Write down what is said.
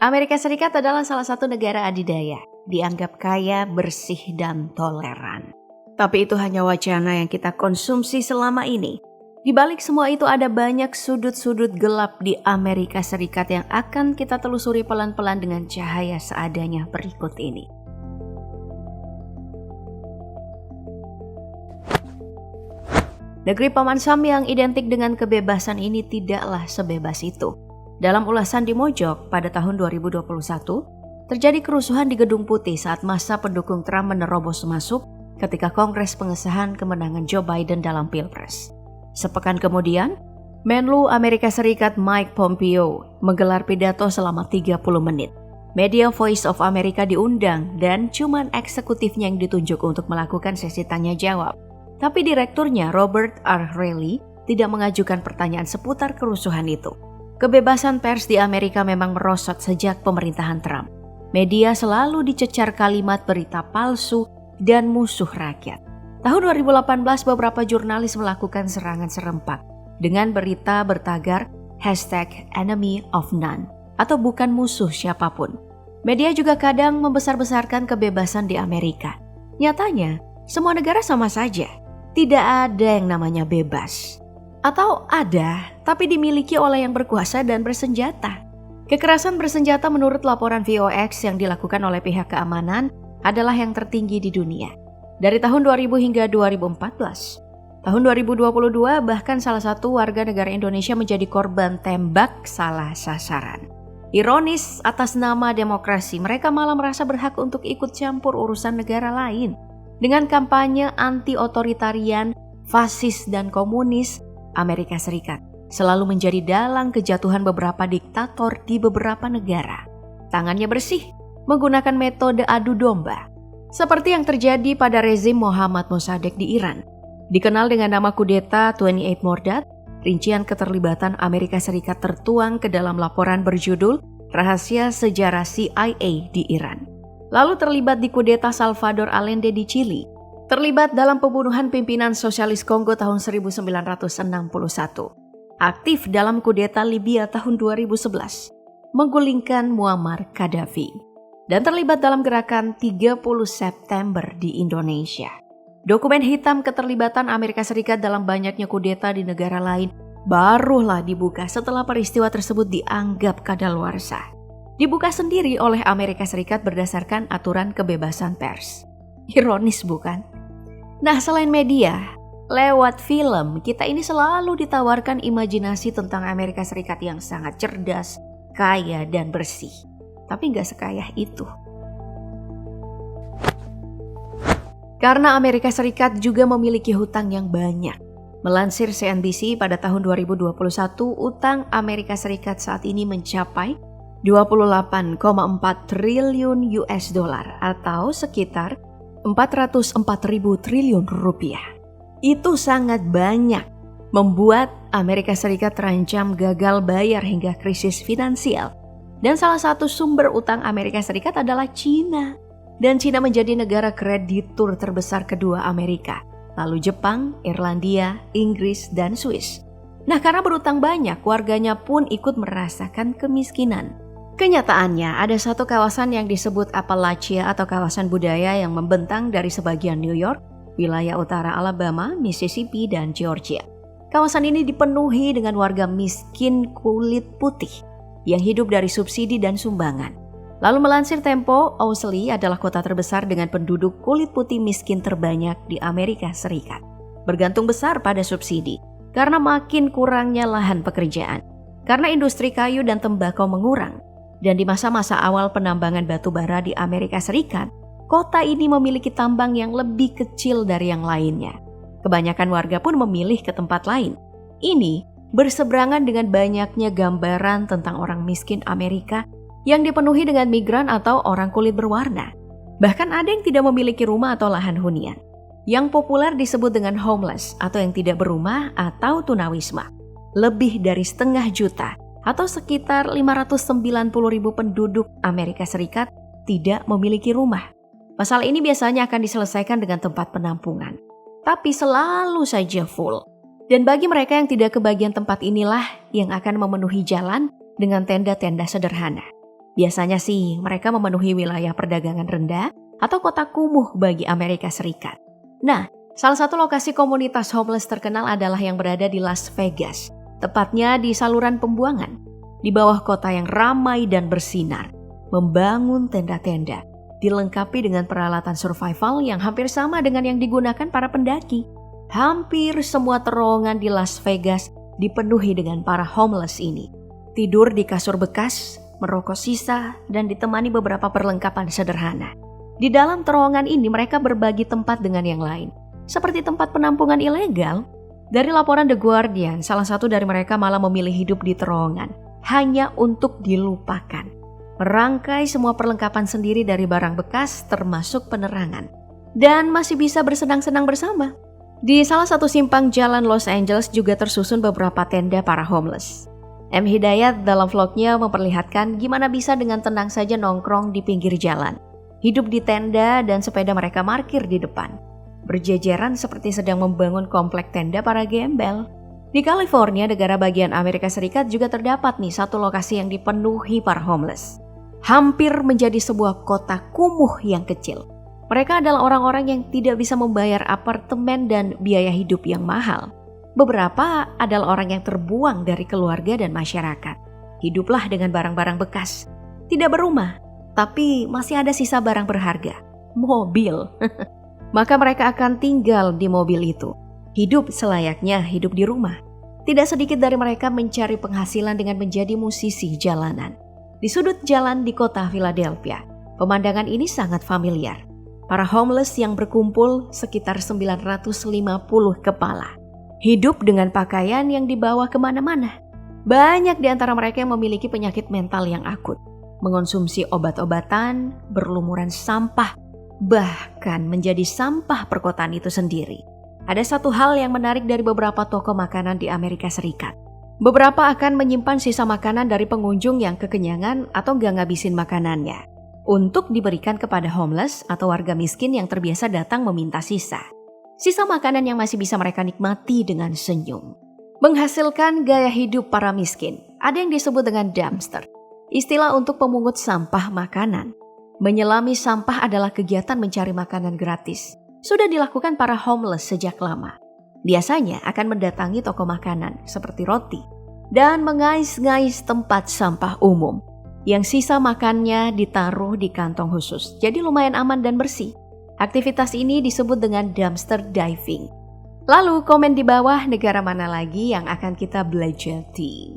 Amerika Serikat adalah salah satu negara adidaya, dianggap kaya, bersih, dan toleran. Tapi itu hanya wacana yang kita konsumsi selama ini. Di balik semua itu ada banyak sudut-sudut gelap di Amerika Serikat yang akan kita telusuri pelan-pelan dengan cahaya seadanya berikut ini. Negeri Paman Sam yang identik dengan kebebasan ini tidaklah sebebas itu. Dalam ulasan di Mojok pada tahun 2021, terjadi kerusuhan di Gedung Putih saat massa pendukung Trump menerobos masuk ketika Kongres pengesahan kemenangan Joe Biden dalam Pilpres. Sepekan kemudian, Menlu Amerika Serikat Mike Pompeo menggelar pidato selama 30 menit. Media Voice of America diundang dan cuman eksekutifnya yang ditunjuk untuk melakukan sesi tanya jawab. Tapi direkturnya Robert R. Reilly tidak mengajukan pertanyaan seputar kerusuhan itu. Kebebasan pers di Amerika memang merosot sejak pemerintahan Trump. Media selalu dicecar kalimat berita palsu dan musuh rakyat. Tahun 2018 beberapa jurnalis melakukan serangan serempak dengan berita bertagar #enemy of none atau bukan musuh siapapun. Media juga kadang membesar-besarkan kebebasan di Amerika. Nyatanya, semua negara sama saja. Tidak ada yang namanya bebas. Atau ada, tapi dimiliki oleh yang berkuasa dan bersenjata. Kekerasan bersenjata menurut laporan VOX yang dilakukan oleh pihak keamanan adalah yang tertinggi di dunia. Dari tahun 2000 hingga 2014. Tahun 2022 bahkan salah satu warga negara Indonesia menjadi korban tembak salah sasaran. Ironis, atas nama demokrasi mereka malah merasa berhak untuk ikut campur urusan negara lain. Dengan kampanye anti-otoritarian, fasis dan komunis, Amerika Serikat selalu menjadi dalang kejatuhan beberapa diktator di beberapa negara. Tangannya bersih, menggunakan metode adu domba. Seperti yang terjadi pada rezim Mohammad Mossadegh di Iran. Dikenal dengan nama kudeta 28 Mordad, rincian keterlibatan Amerika Serikat tertuang ke dalam laporan berjudul Rahasia Sejarah CIA di Iran. Lalu terlibat di kudeta Salvador Allende di Chili. Terlibat dalam pembunuhan pimpinan sosialis Kongo tahun 1961. Aktif dalam kudeta Libya tahun 2011. Menggulingkan Muammar Gaddafi. Dan terlibat dalam gerakan 30 September di Indonesia. Dokumen hitam keterlibatan Amerika Serikat dalam banyaknya kudeta di negara lain barulah dibuka setelah peristiwa tersebut dianggap kadaluarsa. Dibuka sendiri oleh Amerika Serikat berdasarkan aturan kebebasan pers. Ironis bukan? Nah, selain media, lewat film kita ini selalu ditawarkan imajinasi tentang Amerika Serikat yang sangat cerdas, kaya, dan bersih. Tapi nggak sekaya itu. Karena Amerika Serikat juga memiliki hutang yang banyak. Melansir CNBC pada tahun 2021, utang Amerika Serikat saat ini mencapai 28,4 triliun US dollar atau sekitar 404.000 triliun rupiah. Itu sangat banyak, membuat Amerika Serikat terancam gagal bayar hingga krisis finansial. Dan salah satu sumber utang Amerika Serikat adalah China. Dan China menjadi negara kreditur terbesar kedua Amerika. Lalu Jepang, Irlandia, Inggris, dan Swiss. Nah, karena berutang banyak, warganya pun ikut merasakan kemiskinan. Kenyataannya, ada satu kawasan yang disebut Appalachia atau kawasan budaya yang membentang dari sebagian New York, wilayah utara Alabama, Mississippi, dan Georgia. Kawasan ini dipenuhi dengan warga miskin kulit putih yang hidup dari subsidi dan sumbangan. Lalu melansir Tempo, Owsley adalah kota terbesar dengan penduduk kulit putih miskin terbanyak di Amerika Serikat. Bergantung besar pada subsidi, karena makin kurangnya lahan pekerjaan, karena industri kayu dan tembakau mengurang. Dan di masa-masa awal penambangan batu bara di Amerika Serikat, kota ini memiliki tambang yang lebih kecil dari yang lainnya. Kebanyakan warga pun memilih ke tempat lain. Ini berseberangan dengan banyaknya gambaran tentang orang miskin Amerika yang dipenuhi dengan migran atau orang kulit berwarna. Bahkan ada yang tidak memiliki rumah atau lahan hunian. Yang populer disebut dengan homeless atau yang tidak berumah atau tunawisma. Lebih dari 500 juta atau sekitar 590.000 penduduk Amerika Serikat tidak memiliki rumah. Masalah ini biasanya akan diselesaikan dengan tempat penampungan. Tapi selalu saja full. Dan bagi mereka yang tidak kebagian tempat inilah yang akan memenuhi jalan dengan tenda-tenda sederhana. Biasanya sih mereka memenuhi wilayah perdagangan rendah atau kota kumuh bagi Amerika Serikat. Nah, salah satu lokasi komunitas homeless terkenal adalah yang berada di Las Vegas, tepatnya di saluran pembuangan, di bawah kota yang ramai dan bersinar. Membangun tenda-tenda, dilengkapi dengan peralatan survival yang hampir sama dengan yang digunakan para pendaki. Hampir semua terowongan di Las Vegas dipenuhi dengan para homeless ini. Tidur di kasur bekas, merokok sisa, dan ditemani beberapa perlengkapan sederhana. Di dalam terowongan ini mereka berbagi tempat dengan yang lain, seperti tempat penampungan ilegal. Dari laporan The Guardian, salah satu dari mereka malah memilih hidup di terowongan, hanya untuk dilupakan. Merangkai semua perlengkapan sendiri dari barang bekas termasuk penerangan. Dan masih bisa bersenang-senang bersama. Di salah satu simpang jalan Los Angeles juga tersusun beberapa tenda para homeless. M. Hidayat dalam vlognya memperlihatkan gimana bisa dengan tenang saja nongkrong di pinggir jalan. Hidup di tenda dan sepeda mereka parkir di depan. Berjejeran seperti sedang membangun komplek tenda para gembel. Di California, negara bagian Amerika Serikat juga terdapat nih satu lokasi yang dipenuhi para homeless. Hampir menjadi sebuah kota kumuh yang kecil. Mereka adalah orang-orang yang tidak bisa membayar apartemen dan biaya hidup yang mahal. Beberapa adalah orang yang terbuang dari keluarga dan masyarakat. Hiduplah dengan barang-barang bekas. Tidak berumah, tapi masih ada sisa barang berharga. Mobil. Maka mereka akan tinggal di mobil itu. Hidup selayaknya hidup di rumah. Tidak sedikit dari mereka mencari penghasilan dengan menjadi musisi jalanan. Di sudut jalan di kota Philadelphia, pemandangan ini sangat familiar. Para homeless yang berkumpul sekitar 950 kepala. Hidup dengan pakaian yang dibawa kemana-mana. Banyak di antara mereka yang memiliki penyakit mental yang akut. Mengonsumsi obat-obatan, berlumuran sampah, bahkan menjadi sampah perkotaan itu sendiri. Ada satu hal yang menarik dari beberapa toko makanan di Amerika Serikat. Beberapa akan menyimpan sisa makanan dari pengunjung yang kekenyangan atau gak ngabisin makanannya untuk diberikan kepada homeless atau warga miskin yang terbiasa datang meminta sisa. Sisa makanan yang masih bisa mereka nikmati dengan senyum. Menghasilkan gaya hidup para miskin. Ada yang disebut dengan dumpster, istilah untuk pemungut sampah makanan. Menyelami sampah adalah kegiatan mencari makanan gratis. Sudah dilakukan para homeless sejak lama. Biasanya akan mendatangi toko makanan seperti roti dan mengais-ngais tempat sampah umum yang sisa makannya ditaruh di kantong khusus. Jadi lumayan aman dan bersih. Aktivitas ini disebut dengan dumpster diving. Lalu komen di bawah negara mana lagi yang akan kita belajari.